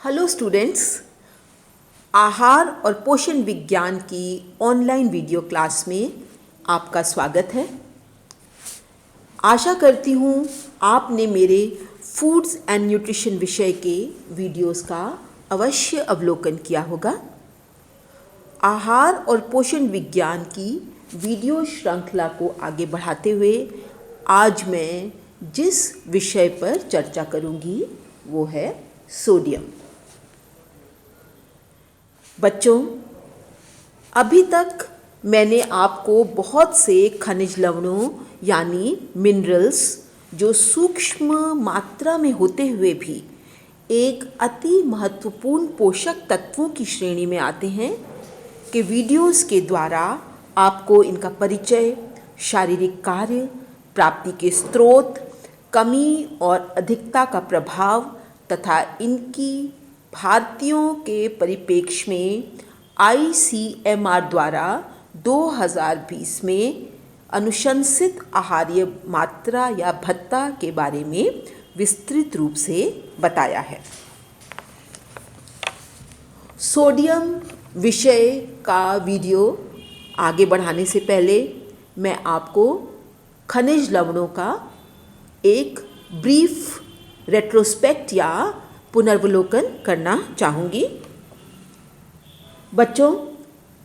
Hello students, आहार और पोषण विज्ञान की ऑनलाइन वीडियो क्लास में आपका स्वागत है। आशा करती हूँ आपने मेरे फूड्स एंड न्यूट्रिशन विषय के वीडियोस का अवश्य अवलोकन किया होगा। आहार और पोषण विज्ञान की वीडियो श्रृंखला को आगे बढ़ाते हुए आज मैं जिस विषय पर चर्चा करूँगी वो है सोडियम। बच्चों, अभी तक मैंने आपको बहुत से खनिज लवणों यानी मिनरल्स जो सूक्ष्म मात्रा में होते हुए भी एक अति महत्वपूर्ण पोषक तत्वों की श्रेणी में आते हैं के वीडियोस के द्वारा आपको इनका परिचय, शारीरिक कार्य, प्राप्ति के स्रोत, कमी और अधिकता का प्रभाव तथा इनकी भारतीयों के परिप्रेक्ष्य में ICMR द्वारा 2020 में अनुशंसित आहार्य मात्रा या भत्ता के बारे में विस्तृत रूप से बताया है। सोडियम विषय का वीडियो आगे बढ़ाने से पहले मैं आपको खनिज लवणों का एक ब्रीफ रेट्रोस्पेक्ट या पुनर्वलोकन करना चाहूँगी। बच्चों,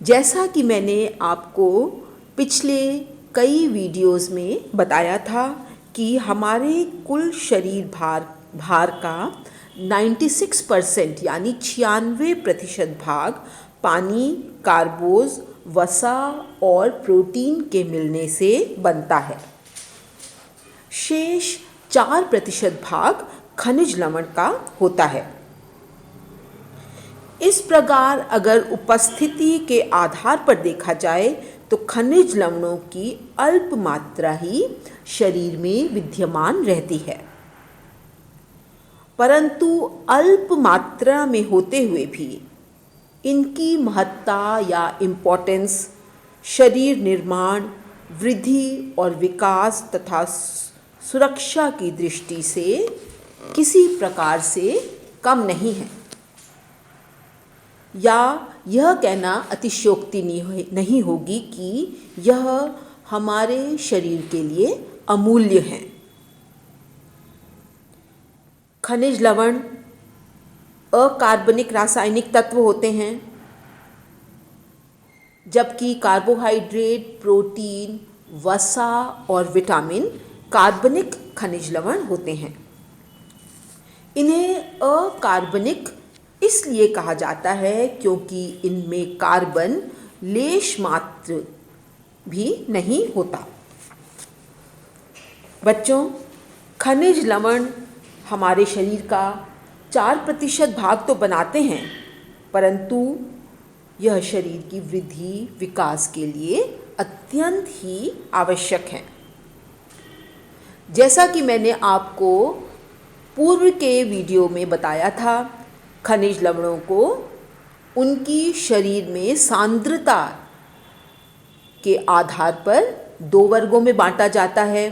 जैसा कि मैंने आपको पिछले कई वीडियोस में बताया था कि हमारे कुल शरीर भार का 96% यानी 96% भाग पानी, कार्बोज, वसा और प्रोटीन के मिलने से बनता है। शेष 4% भाग खनिज लवण का होता है। इस प्रकार अगर उपस्थिति के आधार पर देखा जाए तो खनिज लवणों की अल्प मात्रा ही शरीर में विद्यमान रहती है, परंतु अल्प मात्रा में होते हुए भी इनकी महत्ता या इम्पोर्टेंस शरीर निर्माण, वृद्धि और विकास तथा सुरक्षा की दृष्टि से किसी प्रकार से कम नहीं है, या यह कहना अतिशयोक्ति नहीं होगी कि यह हमारे शरीर के लिए अमूल्य है। खनिज लवण अकार्बनिक रासायनिक तत्व होते हैं, जबकि कार्बोहाइड्रेट, प्रोटीन, वसा और विटामिन कार्बनिक खनिज लवण होते हैं। इन्हें अकार्बनिक इसलिए कहा जाता है क्योंकि इनमें कार्बन लेश मात्र भी नहीं होता। बच्चों, खनिज लवण हमारे शरीर का 4% भाग तो बनाते हैं, परंतु यह शरीर की वृद्धि विकास के लिए अत्यंत ही आवश्यक है। जैसा कि मैंने आपको पूर्व के वीडियो में बताया था, खनिज लवणों को उनकी शरीर में सांद्रता के आधार पर 2 वर्गों में बांटा जाता है।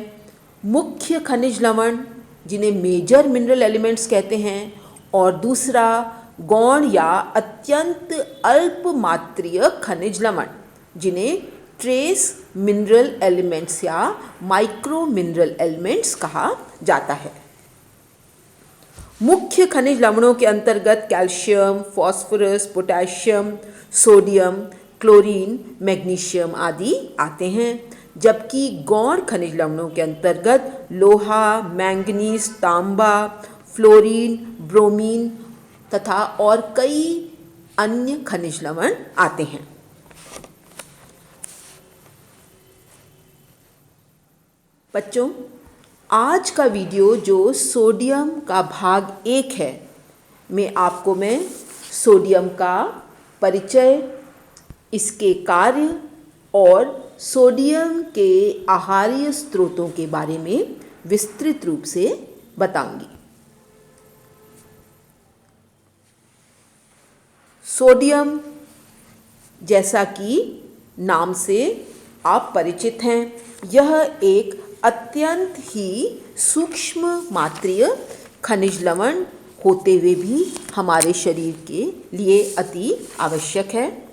मुख्य खनिज लवण जिन्हें मेजर मिनरल एलिमेंट्स कहते हैं, और दूसरा गौण या अत्यंत अल्प मात्रीय खनिज लवण जिन्हें ट्रेस मिनरल एलिमेंट्स या माइक्रो मिनरल एलिमेंट्स कहा जाता है। मुख्य खनिज लवणों के अंतर्गत calcium, phosphorus, potassium, sodium, chlorine, magnesium आदि आते हैं, जबकि गौण खनिज लवणों के अंतर्गत लोहा, मैंगनीज, तांबा, फ्लोरीन, ब्रोमीन तथा और कई अन्य खनिज लवण आते हैं। बच्चों, आज का वीडियो जो सोडियम का भाग 1 है, मैं सोडियम का परिचय, इसके कार्य और सोडियम के आहार्य स्रोतों के बारे में विस्तृत रूप से बताऊंगी। सोडियम, जैसा कि नाम से आप परिचित हैं, यह एक अत्यंत ही सूक्ष्म मात्रीय खनिज लवण होते हुए भी हमारे शरीर के लिए अति आवश्यक है।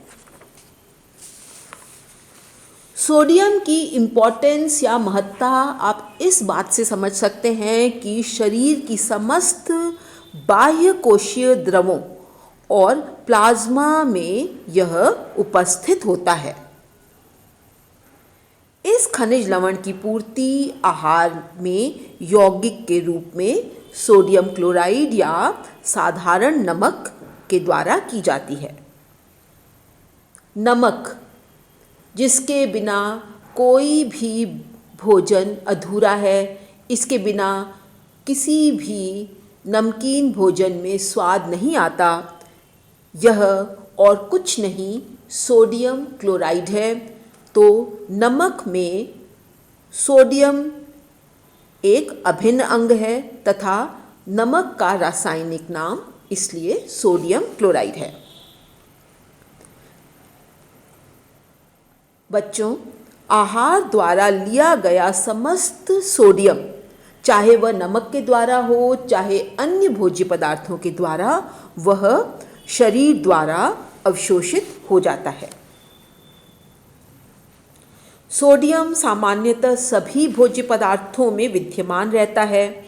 सोडियम की इम्पोर्टेंस या महत्ता आप इस बात से समझ सकते हैं कि शरीर की समस्त बाह्य कोशीय द्रवों और प्लाज्मा में यह उपस्थित होता है। इस खनिज लवण की पूर्ति आहार में यौगिक के रूप में सोडियम क्लोराइड या साधारण नमक के द्वारा की जाती है। नमक, जिसके बिना कोई भी भोजन अधूरा है, इसके बिना किसी भी नमकीन भोजन में स्वाद नहीं आता, यह और कुछ नहीं सोडियम क्लोराइड है। तो नमक में सोडियम एक अभिन्न अंग है तथा नमक का रासायनिक नाम इसलिए सोडियम क्लोराइड है। बच्चों, आहार द्वारा लिया गया समस्त सोडियम, चाहे वह नमक के द्वारा हो चाहे अन्य भोज्य पदार्थों के द्वारा, वह शरीर द्वारा अवशोषित हो जाता है। सोडियम सामान्यतः सभी भोज्य पदार्थों में विद्यमान रहता है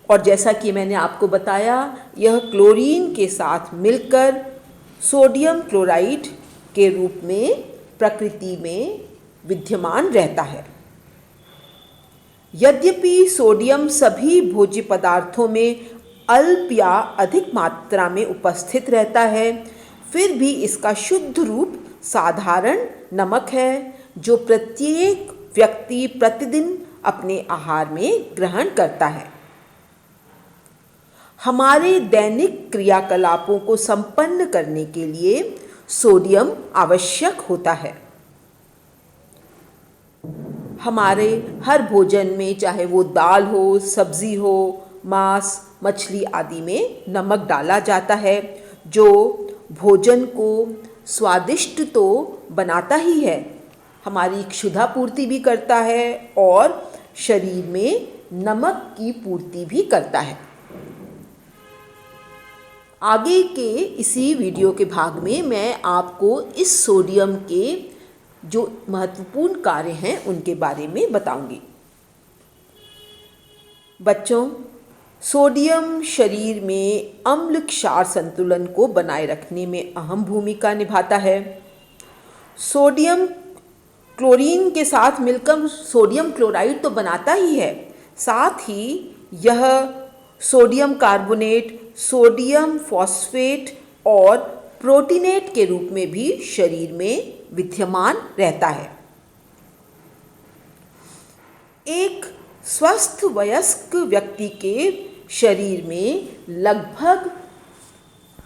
और जैसा कि मैंने आपको बताया, यह क्लोरीन के साथ मिलकर सोडियम क्लोराइड के रूप में प्रकृति में विद्यमान रहता है। यद्यपि सोडियम सभी भोज्य पदार्थों में अल्प या अधिक मात्रा में उपस्थित रहता है, फिर भी इसका शुद्ध रूप साधारण नमक है जो प्रत्येक व्यक्ति प्रतिदिन अपने आहार में ग्रहण करता है। हमारे दैनिक क्रियाकलापों को संपन्न करने के लिए सोडियम आवश्यक होता है। हमारे हर भोजन में, चाहे वो दाल हो, सब्जी हो, मांस, मछली आदि में नमक डाला जाता है, जो भोजन को स्वादिष्ट तो बनाता ही है, हमारी क्षुधा पूर्ति भी करता है और शरीर में नमक की पूर्ति भी करता है। आगे के इसी वीडियो के भाग में मैं आपको इस सोडियम के जो महत्वपूर्ण कार्य हैं उनके बारे में बताऊंगी। बच्चों, सोडियम शरीर में अम्ल क्षार संतुलन को बनाए रखने में अहम भूमिका निभाता है। सोडियम क्लोरीन के साथ मिलकर सोडियम क्लोराइड तो बनाता ही है, साथ ही यह सोडियम कार्बोनेट, सोडियम फॉस्फेट और प्रोटीनेट के रूप में भी शरीर में विद्यमान रहता है। एक स्वस्थ वयस्क व्यक्ति के शरीर में लगभग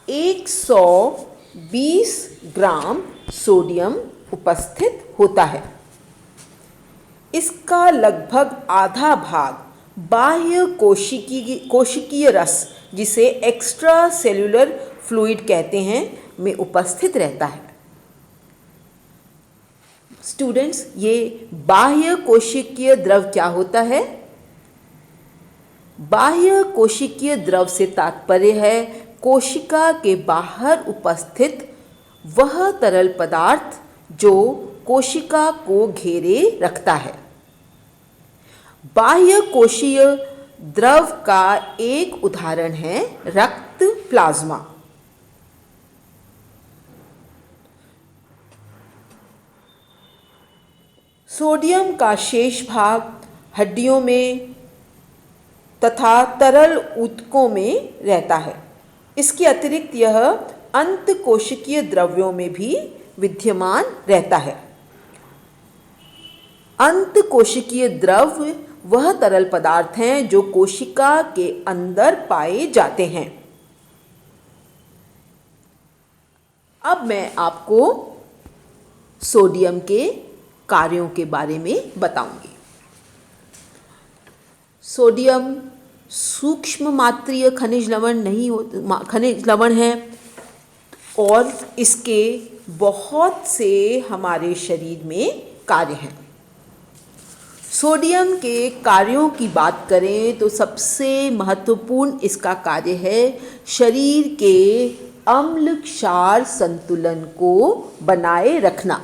120 ग्राम सोडियम उपस्थित होता है। इसका लगभग आधा भाग बाह्य कोशिकीय रस, जिसे एक्स्ट्रा सेल्यूलर फ्लूइड कहते हैं, में उपस्थित रहता है। स्टूडेंट्स, ये बाह्य कोशिकीय द्रव क्या होता है? बाह्य कोशिकीय द्रव से तात्पर्य है कोशिका के बाहर उपस्थित वह तरल पदार्थ जो कोशिका को घेरे रखता है। बाह्य कोशीय द्रव का एक उदाहरण है रक्त प्लाज्मा। सोडियम का शेष भाग हड्डियों में तथा तरल ऊतकों में रहता है। इसके अतिरिक्त यह अंत कोशिकीय द्रव्यों में भी विद्यमान रहता है। अंत कोशिकीय द्रव वह तरल पदार्थ हैं जो कोशिका के अंदर पाए जाते हैं। अब मैं आपको सोडियम के कार्यों के बारे में बताऊंगी। सोडियम सूक्ष्म मात्रीय खनिज लवण है और इसके बहुत से हमारे शरीर में कार्य हैं। सोडियम के कार्यों की बात करें तो सबसे महत्वपूर्ण इसका कार्य है शरीर के अम्ल क्षार संतुलन को बनाए रखना।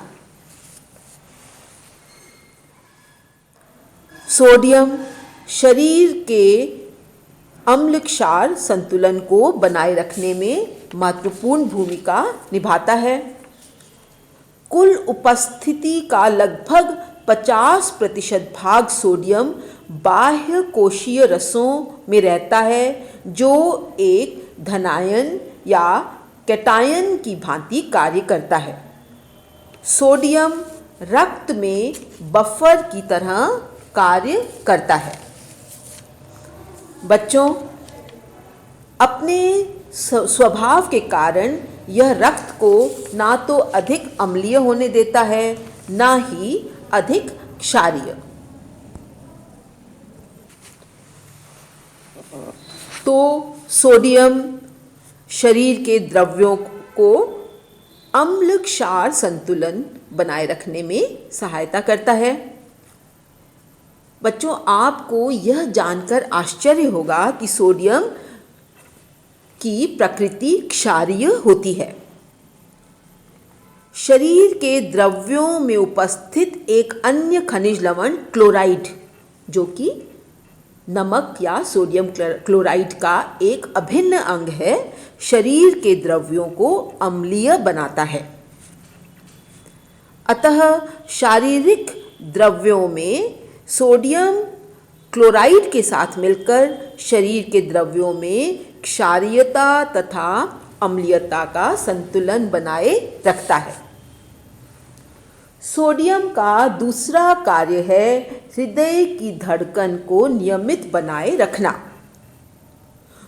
सोडियम शरीर के अम्ल क्षार संतुलन को बनाए रखने में महत्वपूर्ण भूमिका निभाता है। कुल उपस्थिति का लगभग 50% भाग सोडियम बाह्य कोशीय रसों में रहता है, जो एक धनायन या कैटायन की भांति कार्य करता है। सोडियम रक्त में बफर की तरह कार्य करता है। बच्चों, अपने स्वभाव के कारण यह रक्त को ना तो अधिक अम्लीय होने देता है, ना ही अधिक क्षारीय। तो सोडियम शरीर के द्रव्यों को अम्ल क्षार संतुलन बनाए रखने में सहायता करता है। बच्चों, आपको यह जानकर आश्चर्य होगा कि सोडियम की प्रकृति क्षारीय होती है। शरीर के द्रव्यों में उपस्थित एक अन्य खनिज लवण क्लोराइड, जो कि नमक या सोडियम क्लोराइड का एक अभिन्न अंग है, शरीर के द्रव्यों को अम्लीय बनाता है। अतः शारीरिक द्रव्यों में सोडियम क्लोराइड के साथ मिलकर शरीर के द्रव्यों में क्षारीयता तथा अम्लीयता का संतुलन बनाए रखता है। सोडियम का दूसरा कार्य है हृदय की धड़कन को नियमित बनाए रखना।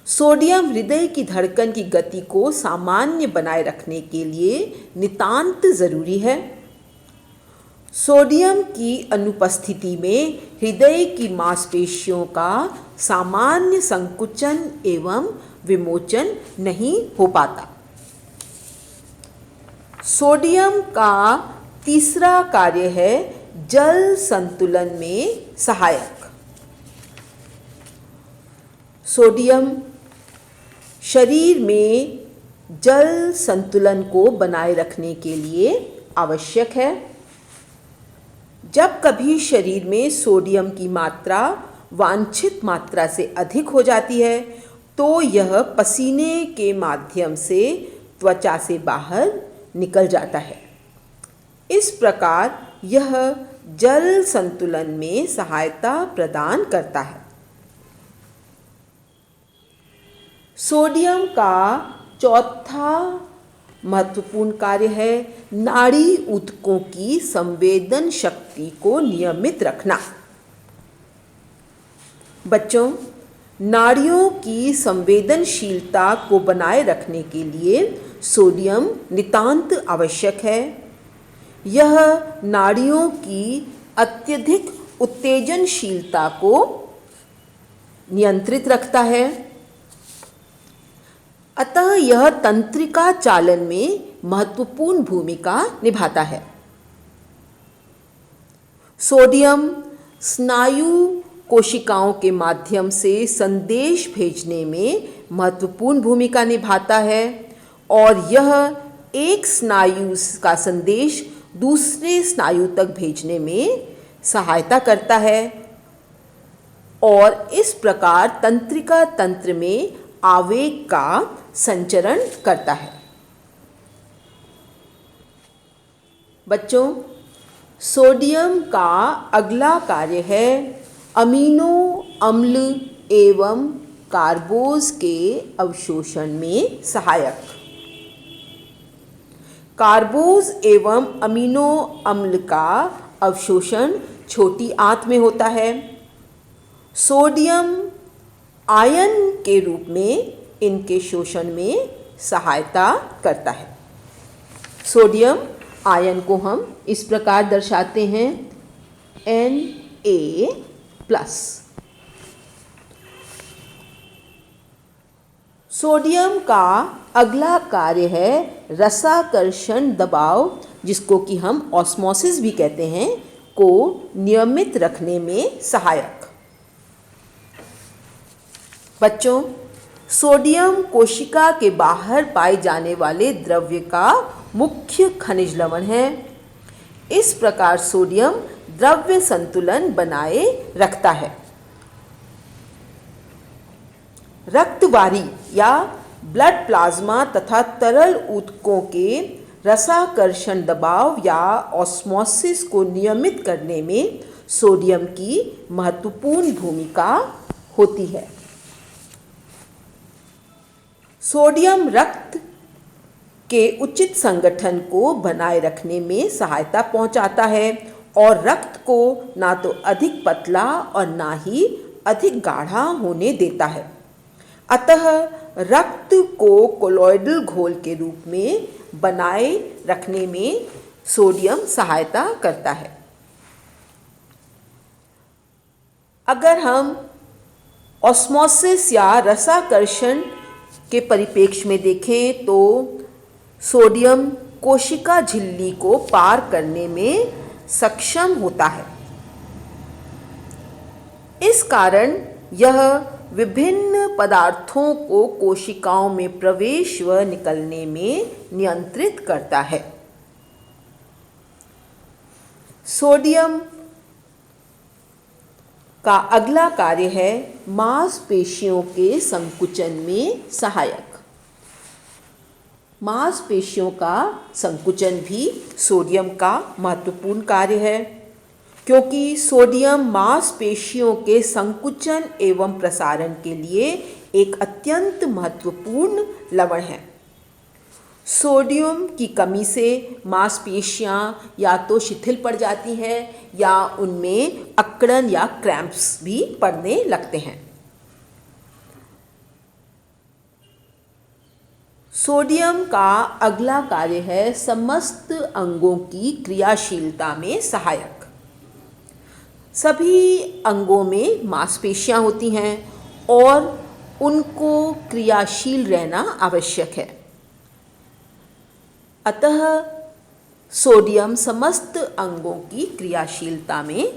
सोडियम हृदय की धड़कन की गति को सामान्य बनाए रखने के लिए नितांत जरूरी है। सोडियम की अनुपस्थिति में हृदय की मांसपेशियों का सामान्य संकुचन एवं विमोचन नहीं हो पाता। सोडियम का तीसरा कार्य है जल संतुलन में सहायक। सोडियम शरीर में जल संतुलन को बनाए रखने के लिए आवश्यक है। जब कभी शरीर में सोडियम की मात्रा वांछित मात्रा से अधिक हो जाती है, तो यह पसीने के माध्यम से त्वचा से बाहर निकल जाता है। इस प्रकार यह जल संतुलन में सहायता प्रदान करता है। सोडियम का चौथा महत्वपूर्ण कार्य है नाड़ी ऊतकों की संवेदन शक्ति को नियमित रखना। बच्चों, नाड़ियों की संवेदनशीलता को बनाए रखने के लिए सोडियम नितांत आवश्यक है। यह नाड़ियों की अत्यधिक उत्तेजनशीलता को नियंत्रित रखता है। अतः यह तंत्रिका चालन में महत्वपूर्ण भूमिका निभाता है। सोडियम स्नायु कोशिकाओं के माध्यम से संदेश भेजने में महत्वपूर्ण भूमिका निभाता है और यह एक स्नायु का संदेश दूसरे स्नायु तक भेजने में सहायता करता है और इस प्रकार तंत्रिका तंत्र में आवेग का संचरण करता है। बच्चों, सोडियम का अगला कार्य है अमीनो अम्ल एवं कार्बोज के अवशोषण में सहायक। कार्बोज एवं अमीनो अम्ल का अवशोषण छोटी आंत में होता है। सोडियम आयन के रूप में इनके शोषण में सहायता करता है। सोडियम आयन को हम इस प्रकार दर्शाते हैं Na+। सोडियम का अगला कार्य है रसाकर्षण दबाव, जिसको कि हम ऑस्मोसिस भी कहते हैं, को नियमित रखने में सहायक। बच्चों, सोडियम कोशिका के बाहर पाए जाने वाले द्रव्य का मुख्य खनिज लवण है। इस प्रकार सोडियम द्रव्य संतुलन बनाए रखता है। रक्तवारी या ब्लड प्लाज्मा तथा तरल ऊतकों के रसाकर्षण दबाव या ऑस्मोसिस को नियमित करने में सोडियम की महत्वपूर्ण भूमिका होती है। सोडियम रक्त के उचित संगठन को बनाए रखने में सहायता पहुंचाता है और रक्त को ना तो अधिक पतला और ना ही अधिक गाढ़ा होने देता है। अतः रक्त को कोलॉइडल घोल के रूप में बनाए रखने में सोडियम सहायता करता है। अगर हम ऑस्मोसिस या रसाकर्षण के परिप्रेक्ष्य में देखें तो सोडियम कोशिका झिल्ली को पार करने में सक्षम होता है। इस कारण यह विभिन्न पदार्थों को कोशिकाओं में प्रवेश व निकलने में नियंत्रित करता है। सोडियम का अगला कार्य है मांसपेशियों के संकुचन में सहायक। मांसपेशियों का संकुचन भी सोडियम का महत्वपूर्ण कार्य है, क्योंकि सोडियम मांसपेशियों के संकुचन एवं प्रसारण के लिए एक अत्यंत महत्वपूर्ण लवण है। सोडियम की कमी से मांसपेशियां या तो शिथिल पड़ जाती हैं या उनमें अकड़न या क्रैम्प्स भी पड़ने लगते हैं। सोडियम का अगला कार्य है समस्त अंगों की क्रियाशीलता में सहायक। सभी अंगों में मांसपेशियां होती हैं और उनको क्रियाशील रहना आवश्यक है। अतः सोडियम समस्त अंगों की क्रियाशीलता में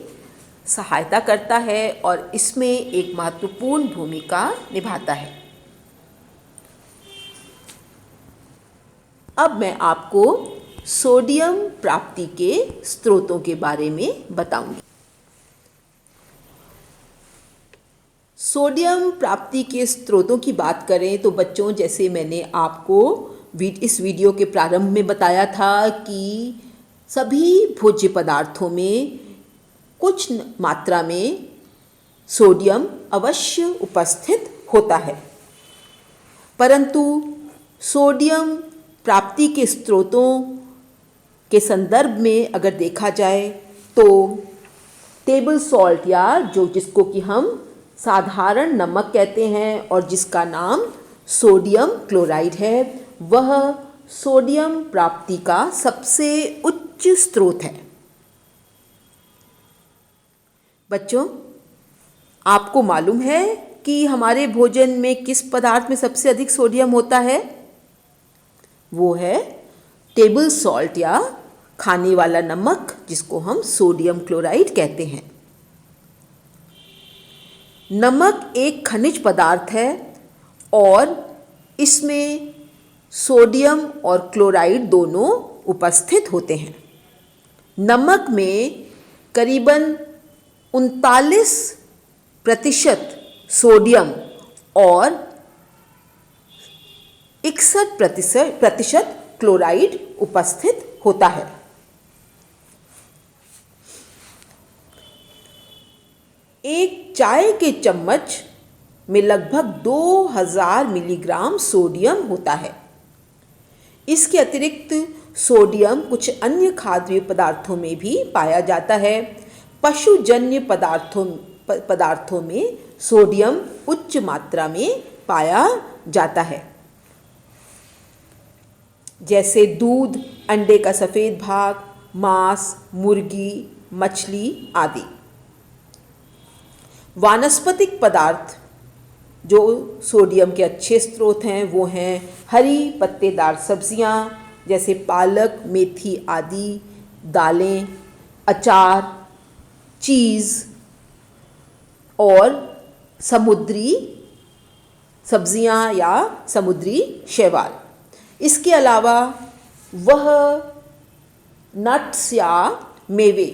सहायता करता है और इसमें एक महत्वपूर्ण भूमिका निभाता है। अब मैं आपको सोडियम प्राप्ति के स्रोतों के बारे में बताऊंगी। सोडियम प्राप्ति के स्रोतों की बात करें तो बच्चों, जैसे मैंने आपको इस वीडियो के प्रारंभ में बताया था कि सभी भोज्य पदार्थों में कुछ मात्रा में सोडियम अवश्य उपस्थित होता है, परंतु सोडियम प्राप्ति के स्रोतों के संदर्भ में अगर देखा जाए तो टेबल सॉल्ट या जिसको कि हम साधारण नमक कहते हैं और जिसका नाम सोडियम क्लोराइड है, वह सोडियम प्राप्ति का सबसे उच्च स्रोत है। बच्चों, आपको मालूम है कि हमारे भोजन में किस पदार्थ में सबसे अधिक सोडियम होता है? वो है टेबल सॉल्ट या खाने वाला नमक, जिसको हम सोडियम क्लोराइड कहते हैं। नमक एक खनिज पदार्थ है और इसमें सोडियम और क्लोराइड दोनों उपस्थित होते हैं। नमक में करीबन 39% सोडियम और 61% क्लोराइड उपस्थित होता है। एक चाय के चम्मच में लगभग 2000 मिलीग्राम सोडियम होता है। इसके अतिरिक्त सोडियम कुछ अन्य खाद्य पदार्थों में भी पाया जाता है। पशुजन्य पदार्थों में सोडियम उच्च मात्रा में पाया जाता है, जैसे दूध, अंडे का सफ़ेद भाग, मांस, मुर्गी, मछली आदि। वानस्पतिक पदार्थ जो सोडियम के अच्छे स्रोत हैं वो हैं हरी पत्तेदार सब्जियां जैसे पालक, मेथी आदि, दालें, अचार, चीज़ और समुद्री सब्जियां या समुद्री शैवाल। इसके अलावा वह नट्स या मेवे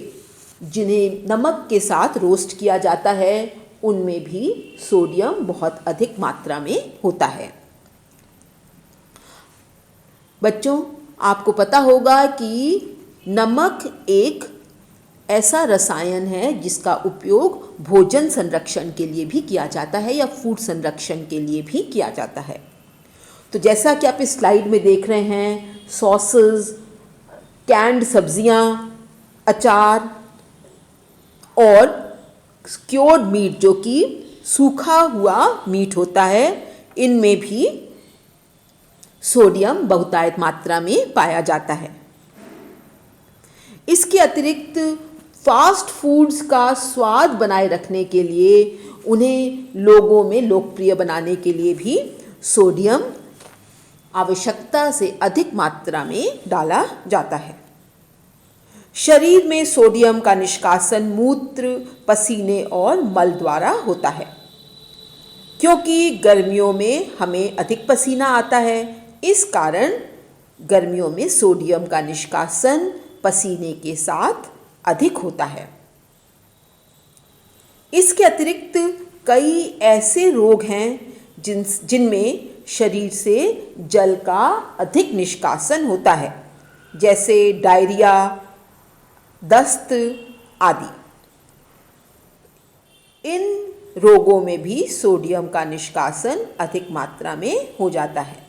जिन्हें नमक के साथ रोस्ट किया जाता है, उनमें भी सोडियम बहुत अधिक मात्रा में होता है। बच्चों, आपको पता होगा कि नमक एक ऐसा रसायन है जिसका उपयोग भोजन संरक्षण के लिए भी किया जाता है या फूड संरक्षण के लिए भी किया जाता है। तो जैसा कि आप इस स्लाइड में देख रहे हैं, सॉसेस, कैंड सब्जियां, अचार और क्योर्ड मीट जो कि सूखा हुआ मीट होता है, इनमें भी सोडियम बहुतायत मात्रा में पाया जाता है। इसके अतिरिक्त फास्ट फूड्स का स्वाद बनाए रखने के लिए, उन्हें लोगों में लोकप्रिय बनाने के लिए भी सोडियम आवश्यकता से अधिक मात्रा में डाला जाता है। शरीर में सोडियम का निष्कासन मूत्र, पसीने और मल द्वारा होता है। क्योंकि गर्मियों में हमें अधिक पसीना आता है, इस कारण गर्मियों में सोडियम का निष्कासन पसीने के साथ अधिक होता है। इसके अतिरिक्त कई ऐसे रोग हैं जिनमें शरीर से जल का अधिक निष्कासन होता है, जैसे डायरिया, दस्त आदि। इन रोगों में भी सोडियम का निष्कासन अधिक मात्रा में हो जाता है।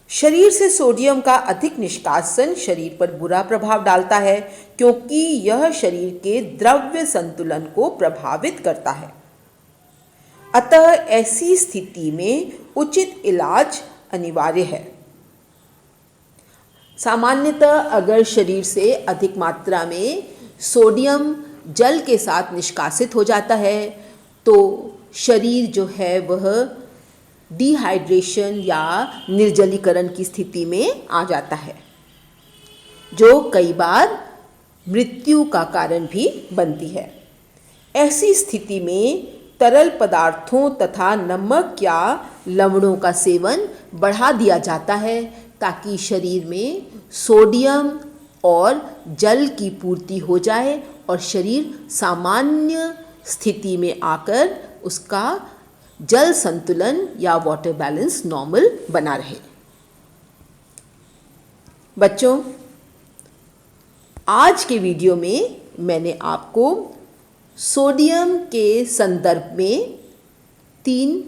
शरीर से सोडियम का अधिक निष्कासन शरीर पर बुरा प्रभाव डालता है, क्योंकि यह शरीर के द्रव्य संतुलन को प्रभावित करता है। अतः ऐसी स्थिति में उचित इलाज अनिवार्य है। सामान्यतः अगर शरीर से अधिक मात्रा में सोडियम जल के साथ निष्कासित हो जाता है, तो शरीर जो है वह डिहाइड्रेशन या निर्जलीकरण की स्थिति में आ जाता है, जो कई बार मृत्यु का कारण भी बनती है। ऐसी स्थिति में तरल पदार्थों तथा नमक या लवणों का सेवन बढ़ा दिया जाता है, ताकि शरीर में सोडियम और जल की पूर्ति हो जाए और शरीर सामान्य स्थिति में आकर उसका जल संतुलन या वाटर बैलेंस नॉर्मल बना रहे। बच्चों, आज के वीडियो में मैंने आपको सोडियम के संदर्भ में 3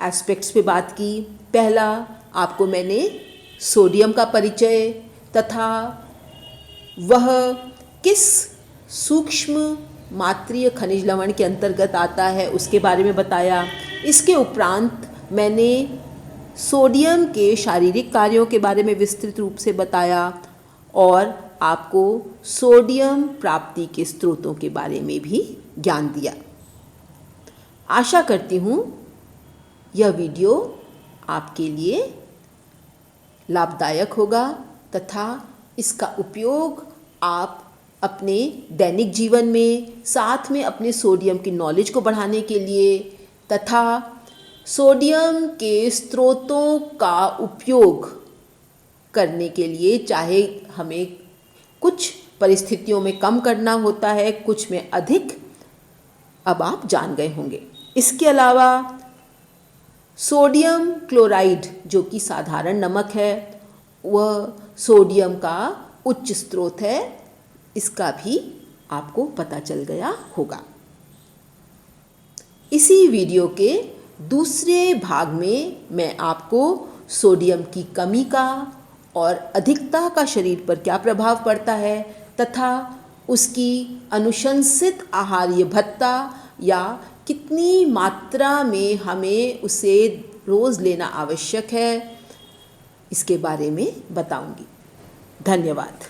एस्पेक्ट्स पे बात की। पहला, आपको मैंने सोडियम का परिचय तथा वह किस सूक्ष्म मात्रीय खनिज लवण के अंतर्गत आता है उसके बारे में बताया। इसके उपरांत मैंने सोडियम के शारीरिक कार्यों के बारे में विस्तृत रूप से बताया और आपको सोडियम प्राप्ति के स्रोतों के बारे में भी ज्ञान दिया। आशा करती हूँ यह वीडियो आपके लिए लाभदायक होगा तथा इसका उपयोग आप अपने दैनिक जीवन में, साथ में अपने सोडियम की नॉलेज को बढ़ाने के लिए तथा सोडियम के स्रोतों का उपयोग करने के लिए, चाहे हमें कुछ परिस्थितियों में कम करना होता है, कुछ में अधिक, अब आप जान गए होंगे। इसके अलावा सोडियम क्लोराइड जो कि साधारण नमक है, वह सोडियम का उच्च स्रोत है, इसका भी आपको पता चल गया होगा। इसी वीडियो के दूसरे भाग में मैं आपको सोडियम की कमी का और अधिकता का शरीर पर क्या प्रभाव पड़ता है तथा उसकी अनुशंसित आहार्य भत्ता या कितनी मात्रा में हमें उसे रोज़ लेना आवश्यक है, इसके बारे में बताऊंगी। धन्यवाद।